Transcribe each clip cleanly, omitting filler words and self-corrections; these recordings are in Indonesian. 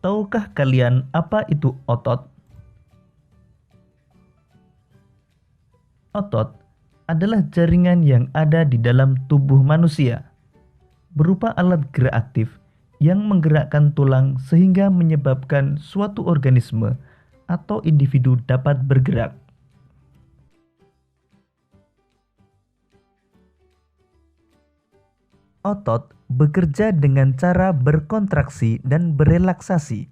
Tahukah kalian apa itu otot? Otot adalah jaringan yang ada di dalam tubuh manusia, berupa alat gerak aktif yang menggerakkan tulang sehingga menyebabkan suatu organisme atau individu dapat bergerak. Otot bekerja dengan cara berkontraksi dan berelaksasi.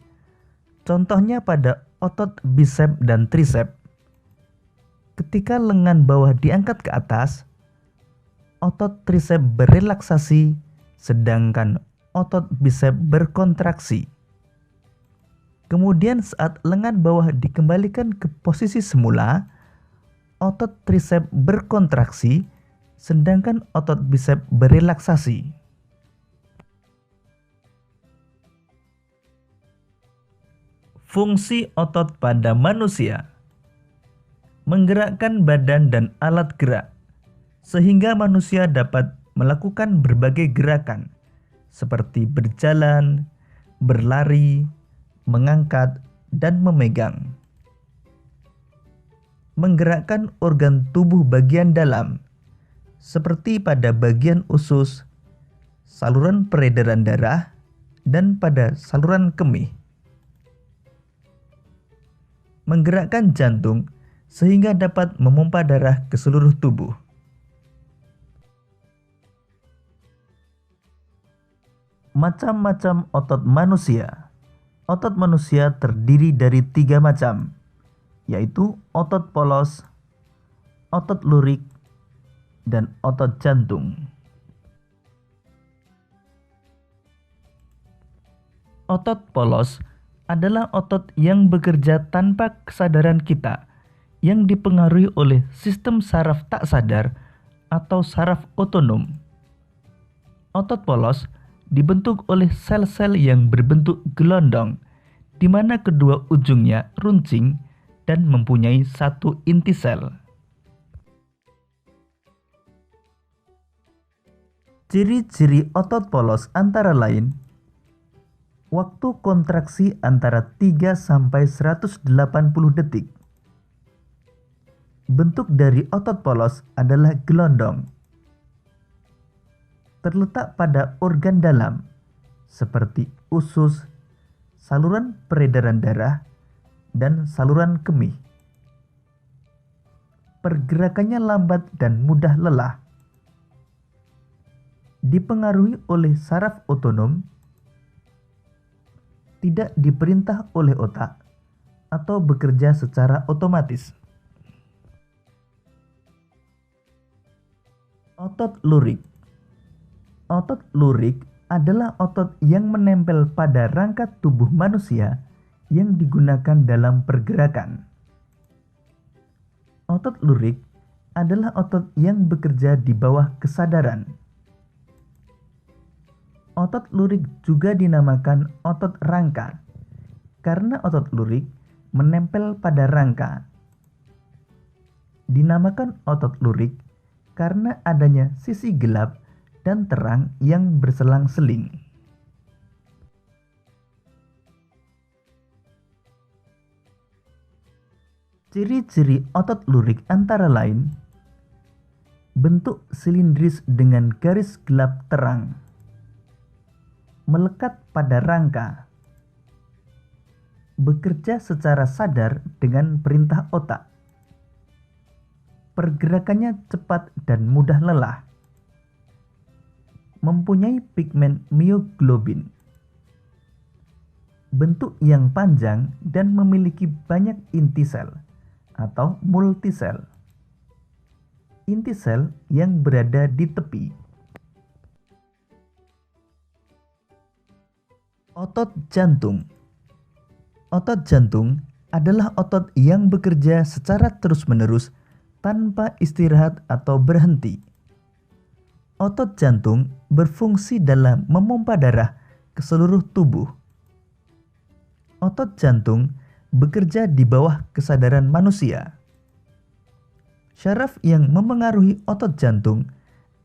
Contohnya pada otot bisep dan trisep. Ketika lengan bawah diangkat ke atas, otot trisep berelaksasi, sedangkan otot bisep berkontraksi. Kemudian saat lengan bawah dikembalikan ke posisi semula, otot trisep berkontraksi, sedangkan otot bisep berelaksasi. Fungsi otot pada manusia: menggerakkan badan dan alat gerak, sehingga manusia dapat melakukan berbagai gerakan, seperti berjalan, berlari, mengangkat, dan memegang. Menggerakkan organ tubuh bagian dalam, seperti pada bagian usus, saluran peredaran darah, dan pada saluran kemih. Menggerakkan jantung, sehingga dapat memompa darah ke seluruh tubuh. Macam-macam otot manusia. Otot manusia terdiri dari 3 macam, yaitu otot polos, otot lurik, dan otot jantung. Otot polos adalah otot yang bekerja tanpa kesadaran kita, yang dipengaruhi oleh sistem saraf tak sadar atau saraf otonom. Otot polos dibentuk oleh sel-sel yang berbentuk gelondong, di mana kedua ujungnya runcing dan mempunyai satu inti sel. Ciri-ciri otot polos antara lain: waktu kontraksi antara 3 sampai 180 detik. Bentuk dari otot polos adalah gelondong. Terletak pada organ dalam, seperti usus, saluran peredaran darah, dan saluran kemih. Pergerakannya lambat dan mudah lelah. Dipengaruhi oleh saraf otonom, tidak diperintah oleh otak, atau bekerja secara otomatis. Otot lurik. Otot lurik adalah otot yang menempel pada rangka tubuh manusia yang digunakan dalam pergerakan. Otot lurik adalah otot yang bekerja di bawah kesadaran. Otot lurik juga dinamakan otot rangka, karena otot lurik menempel pada rangka. Dinamakan otot lurik karena adanya sisi gelap dan terang yang berselang-seling. Ciri-ciri otot lurik antara lain: bentuk silindris dengan garis gelap terang, melekat pada rangka, bekerja secara sadar dengan perintah otak, pergerakannya cepat dan mudah lelah, mempunyai pigmen mioglobin, bentuk yang panjang dan memiliki banyak inti sel atau multisel. Inti sel yang berada di tepi. Otot jantung. Otot jantung adalah otot yang bekerja secara terus-menerus tanpa istirahat atau berhenti. Otot jantung berfungsi dalam memompa darah ke seluruh tubuh. Otot jantung bekerja di bawah kesadaran manusia. Syaraf yang memengaruhi otot jantung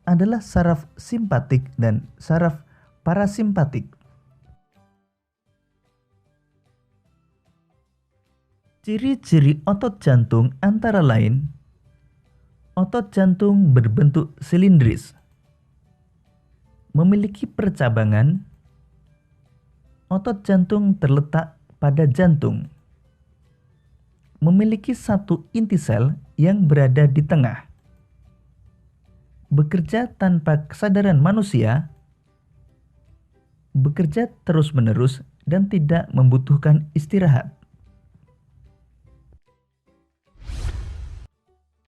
adalah saraf simpatik dan saraf parasimpatik. Ciri-ciri otot jantung antara lain, otot jantung berbentuk silindris, memiliki percabangan, otot jantung terletak pada jantung, memiliki satu inti sel yang berada di tengah, bekerja tanpa kesadaran manusia, bekerja terus-menerus dan tidak membutuhkan istirahat.